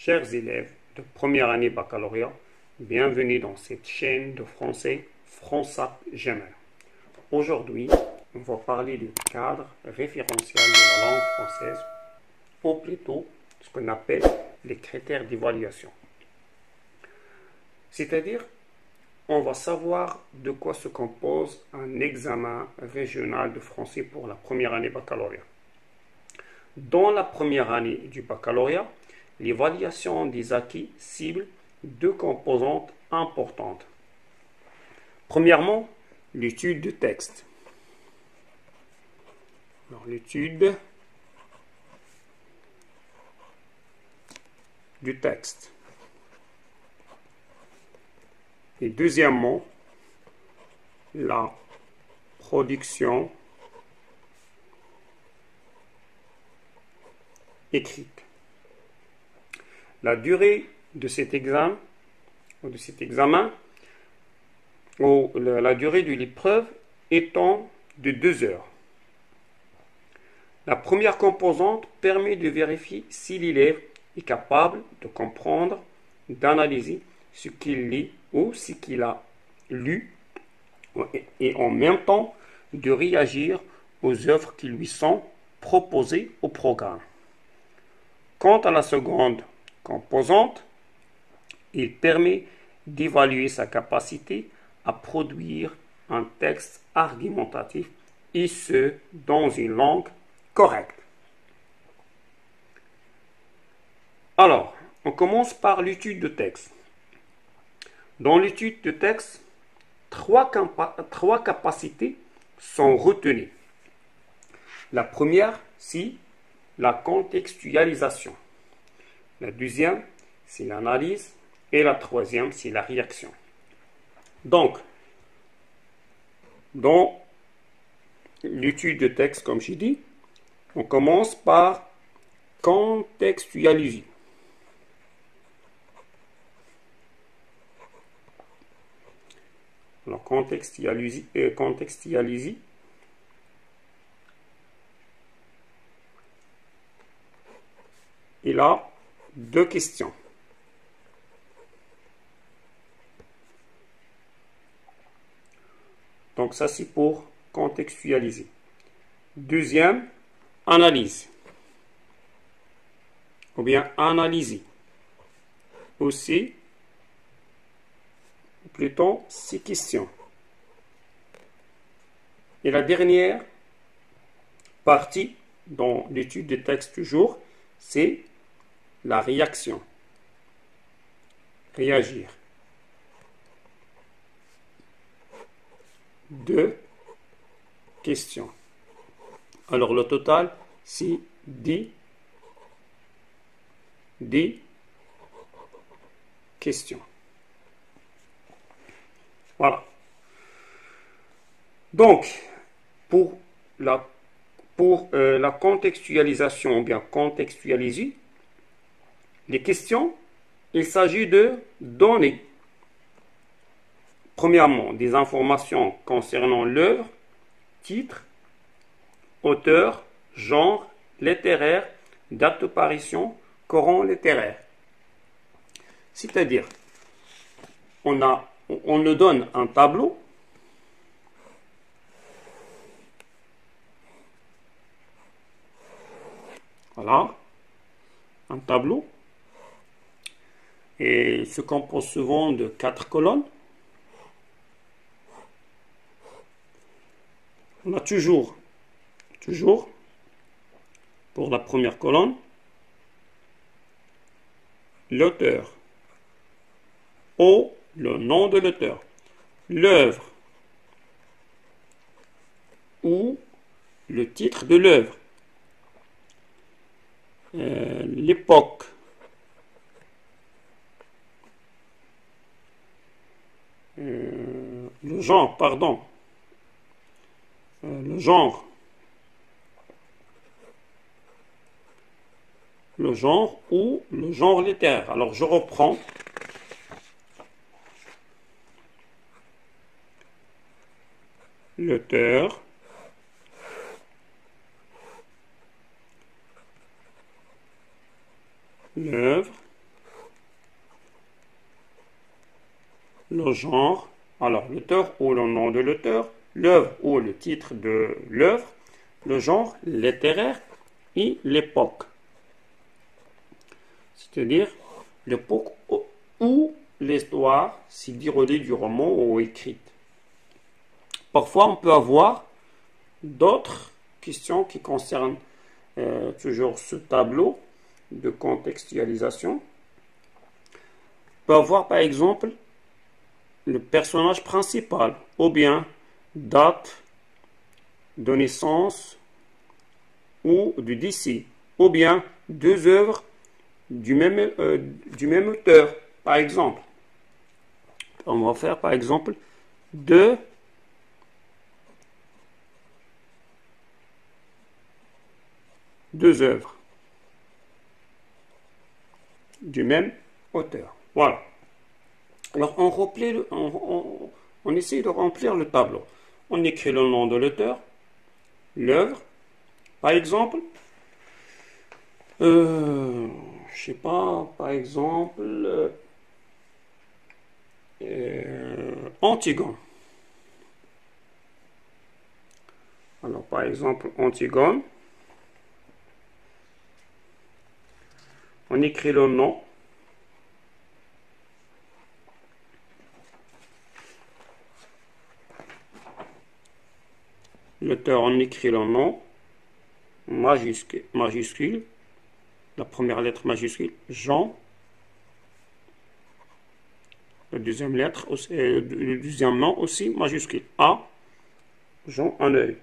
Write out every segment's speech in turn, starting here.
Chers élèves de première année baccalauréat, bienvenue dans cette chaîne de français FranSap Gmail. Aujourd'hui, on va parler du cadre référentiel de la langue française, ou plutôt ce qu'on appelle les critères d'évaluation. C'est-à-dire, on va savoir de quoi se compose un examen régional de français pour la première année baccalauréat. Dans la première année du baccalauréat, l'évaluation des acquis cible deux composantes importantes. Premièrement, l'étude de texte. Alors, l'étude du texte. Et deuxièmement, la production écrite. La durée de cet examen, ou la durée de l'épreuve étant de 2 heures. La première composante permet de vérifier si l'élève est capable de comprendre, d'analyser ce qu'il lit ou ce qu'il a lu et en même temps de réagir aux œuvres qui lui sont proposées au programme. Quant à la seconde composante, il permet d'évaluer sa capacité à produire un texte argumentatif et ce, dans une langue correcte. Alors, on commence par l'étude de texte. Dans l'étude de texte, trois capacités sont retenues. La première, c'est la contextualisation. La deuxième, c'est l'analyse. Et la troisième, c'est la réaction. Donc, dans l'étude de texte, comme j'ai dit, on commence par contextualiser. Alors, contextualiser. Il a deux questions. Donc ça, c'est pour contextualiser. Deuxième, analyse. Ou bien analyser. Aussi, plutôt, ces questions. Et la dernière partie, dans l'étude de texte toujours, c'est la réaction. Réagir. Deux questions. Alors le total, c'est 10 questions. Voilà. Donc, pour la contextualisation, ou bien contextualiser, les questions, il s'agit de donner premièrement, des informations concernant l'œuvre, titre, auteur, genre, littéraire, date de parution, courant littéraire. C'est-à-dire, on nous donne un tableau. Voilà, un tableau. Et il se compose souvent de 4 colonnes. On a toujours, pour la première colonne, l'auteur ou le nom de l'auteur, l'œuvre ou le titre de l'œuvre, l'époque, le genre, pardon. Le genre ou le genre littéraire. Alors je reprends. L'auteur, l'œuvre, le genre, alors l'auteur ou le nom de l'auteur, l'œuvre ou le titre de l'œuvre, le genre littéraire et l'époque. C'est-à-dire l'époque où l'histoire s'est déroulée du roman ou écrite. Parfois, on peut avoir d'autres questions qui concernent toujours ce tableau de contextualisation. On peut avoir par exemple le personnage principal, ou bien date de naissance ou du décès, ou bien deux œuvres du même auteur, par exemple. On va faire par exemple deux œuvres du même auteur. Voilà. Alors on essaye de remplir le tableau. On écrit le nom de l'auteur, l'œuvre. Par exemple, je sais pas, par exemple, Antigone. Alors, par exemple, Antigone. On écrit le nom. L'auteur, on écrit le nom. Majuscule. La première lettre majuscule. Jean. La deuxième lettre, le deuxième nom aussi majuscule. A. Jean, un œil.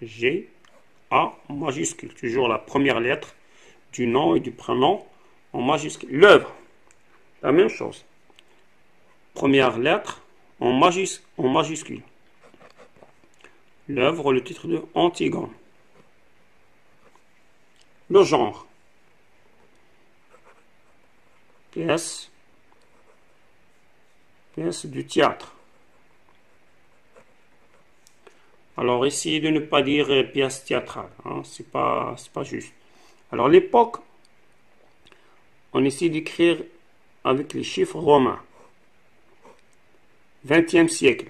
G, A majuscule. Toujours la première lettre du nom et du prénom en majuscule. L'œuvre, la même chose. Première lettre en majuscule. L'œuvre, le titre de Antigone. Le genre. Pièce du théâtre. Alors, essayez de ne pas dire pièce théâtrale, hein, c'est pas juste. Alors, l'époque, on essaie d'écrire avec les chiffres romains. 20e siècle.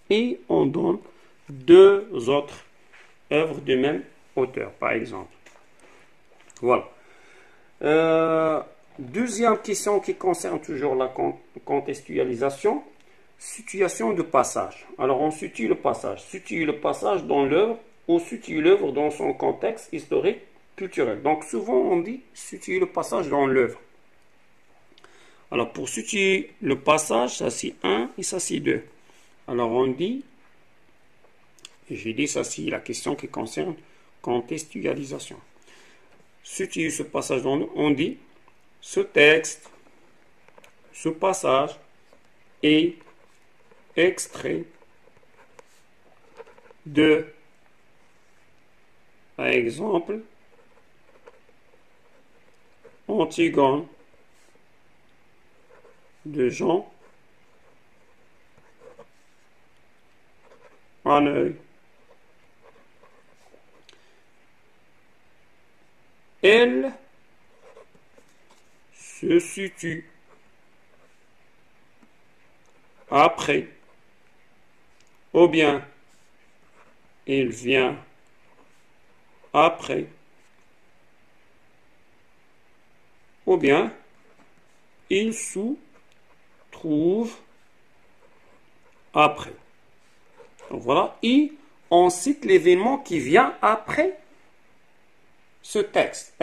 Et on donne deux autres œuvres du même auteur, par exemple. Voilà. Deuxième question qui concerne toujours la contextualisation, situation de passage. Alors on situe le passage. Situe le passage dans l'œuvre ou situe l'œuvre dans son contexte historique, culturel. Donc souvent on dit situe le passage dans l'œuvre. Alors pour situer le passage, ça c'est 1 et ça c'est 2. Alors on dit, j'ai dit ça c'est la question qui concerne contextualisation. Situe ce passage dans l'œuvre, on dit ce texte, ce passage est extrait de, par exemple, Antigone de Jean Hanneuil. Elle se situe après, ou bien il vient après, ou bien il se trouve après. Donc voilà, et on cite l'événement qui vient après ce texte.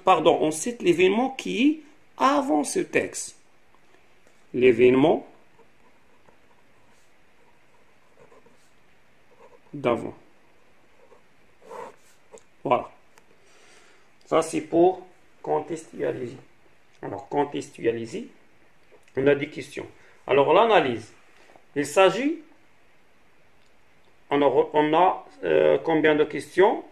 Pardon, on cite l'événement qui est avant ce texte. L'événement d'avant. Voilà. Ça, c'est pour contextualiser. Alors, contextualiser, on a des questions. Alors, l'analyse. Il s'agit, on a combien de questions?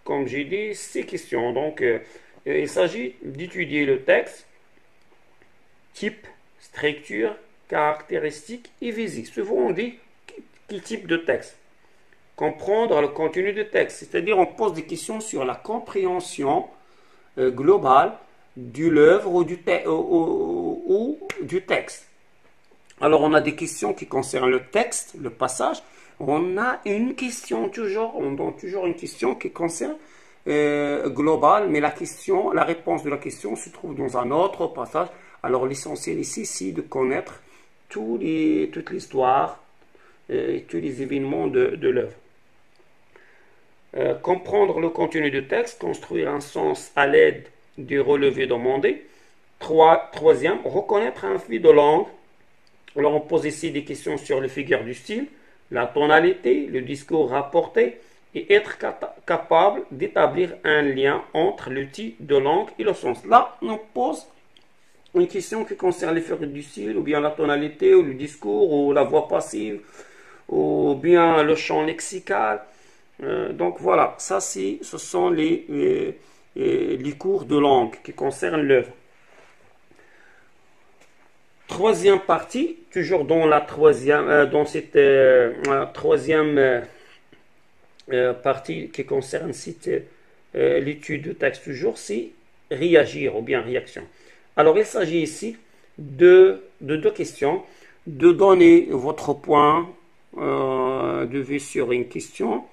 Comme j'ai dit, 6 questions. Donc, il s'agit d'étudier le texte, type, structure, caractéristiques et visées. Souvent on dit quel type de texte. Comprendre le contenu du texte, c'est-à-dire on pose des questions sur la compréhension globale de l'œuvre ou du texte. Alors on a des questions qui concernent le texte, le passage. On a une question toujours, on donne toujours une question qui concerne globale, mais la réponse de la question se trouve dans un autre passage. Alors l'essentiel ici, c'est de connaître toute l'histoire et tous les événements de l'œuvre. Comprendre le contenu du texte, construire un sens à l'aide du relevé demandé. Troisième, reconnaître un flux de langue. Alors on pose ici des questions sur les figures du style, la tonalité, le discours rapporté et être capable d'établir un lien entre l'outil de langue et le sens. Là, on pose une question qui concerne les figures du style, ou bien la tonalité, ou le discours, ou la voix passive, ou bien le champ lexical. Donc voilà, ça ce sont les cours de langue qui concernent l'œuvre. Troisième partie, toujours dans cette troisième partie qui concerne l'étude de texte toujours, c'est réagir ou bien réaction. Alors il s'agit ici de deux questions, de donner votre point de vue sur une question.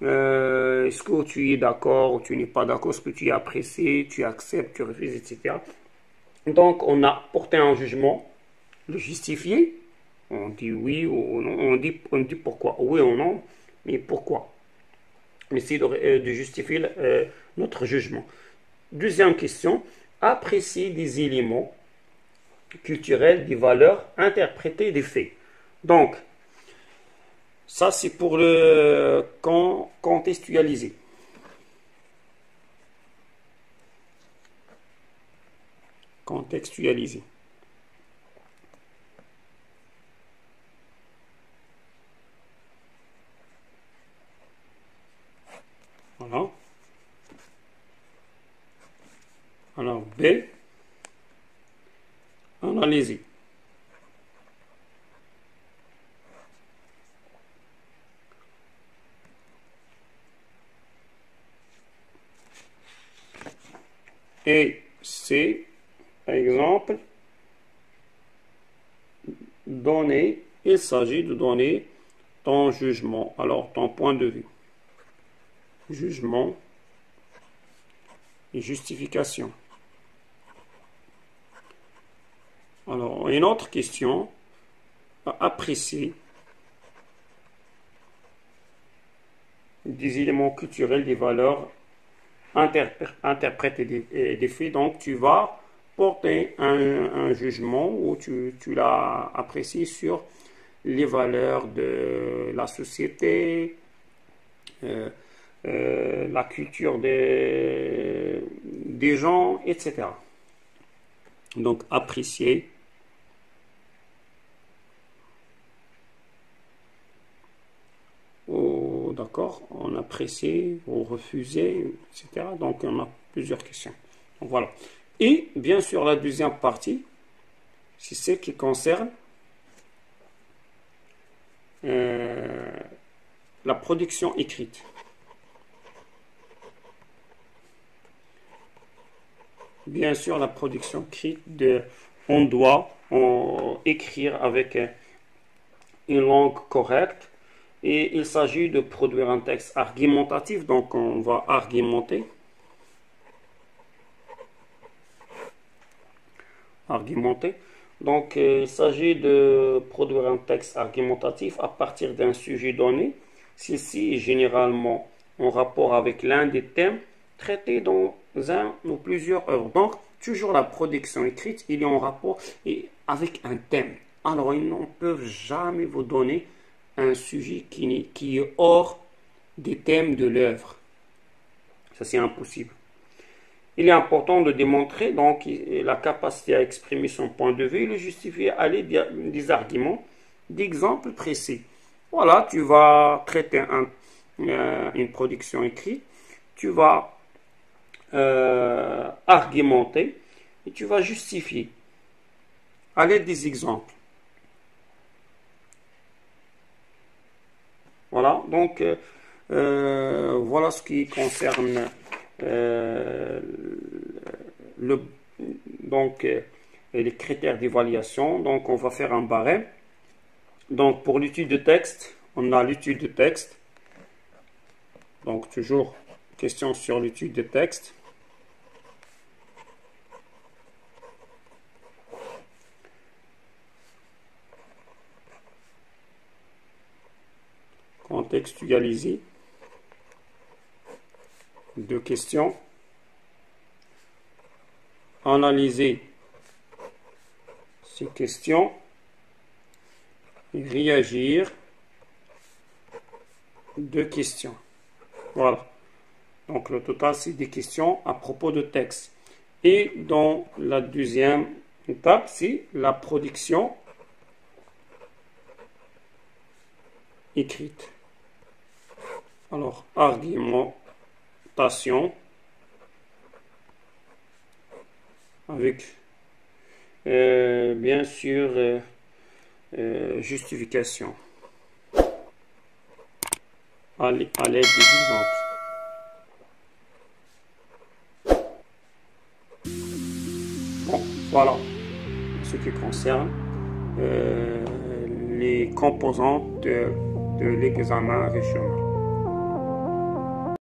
Est-ce que tu es d'accord ou tu n'es pas d'accord, est-ce que tu es apprécié, tu acceptes, tu refuses, etc. Donc on a porté un jugement, le justifier, on dit oui ou non, on dit pourquoi, oui ou non, mais pourquoi. Essayer de justifier notre jugement. Deuxième question, apprécier des éléments culturels, des valeurs, interpréter des faits. Donc, ça c'est pour le contextualiser. Contextualiser. Voilà. Alors B, analyser. Et C, par exemple, donner, il s'agit de donner ton jugement, alors ton point de vue. Jugement et justification. Alors, une autre question, apprécier des éléments culturels, des valeurs, interpréter des faits. Donc, tu vas porter un jugement où tu l'as apprécié sur les valeurs de la société, la culture des gens, etc. Donc, apprécier. D'accord, on apprécie, on refusait, etc. Donc, on a plusieurs questions. Donc, voilà. Et, bien sûr, la deuxième partie, c'est celle qui concerne la production écrite. Bien sûr, la production écrite, on doit écrire avec une langue correcte. Et il s'agit de produire un texte argumentatif, donc on va argumenter. Donc il s'agit de produire un texte argumentatif à partir d'un sujet donné. Ceci est généralement en rapport avec l'un des thèmes traités dans un ou plusieurs œuvres. Donc toujours la production écrite, il est en rapport avec un thème. Alors ils ne peuvent jamais vous donner un sujet qui est hors des thèmes de l'œuvre. Ça, c'est impossible. Il est important de démontrer donc la capacité à exprimer son point de vue et le justifier à l'aide des arguments, d'exemples précis. Voilà, tu vas traiter une production écrite, tu vas argumenter et tu vas justifier à l'aide des exemples. Donc, voilà ce qui concerne les critères d'évaluation. Donc, on va faire un barème. Donc, pour l'étude de texte, on a l'étude de texte. Donc, toujours question sur l'étude de texte. Contextualiser. Deux questions. Analyser ces questions et réagir. Deux questions. Voilà. Donc le total, c'est des questions à propos de texte. Et dans la deuxième étape, c'est la production écrite. Alors, argumentation avec bien sûr justification à l'aide des exemples. Bon, voilà ce qui concerne les composantes de l'examen régional.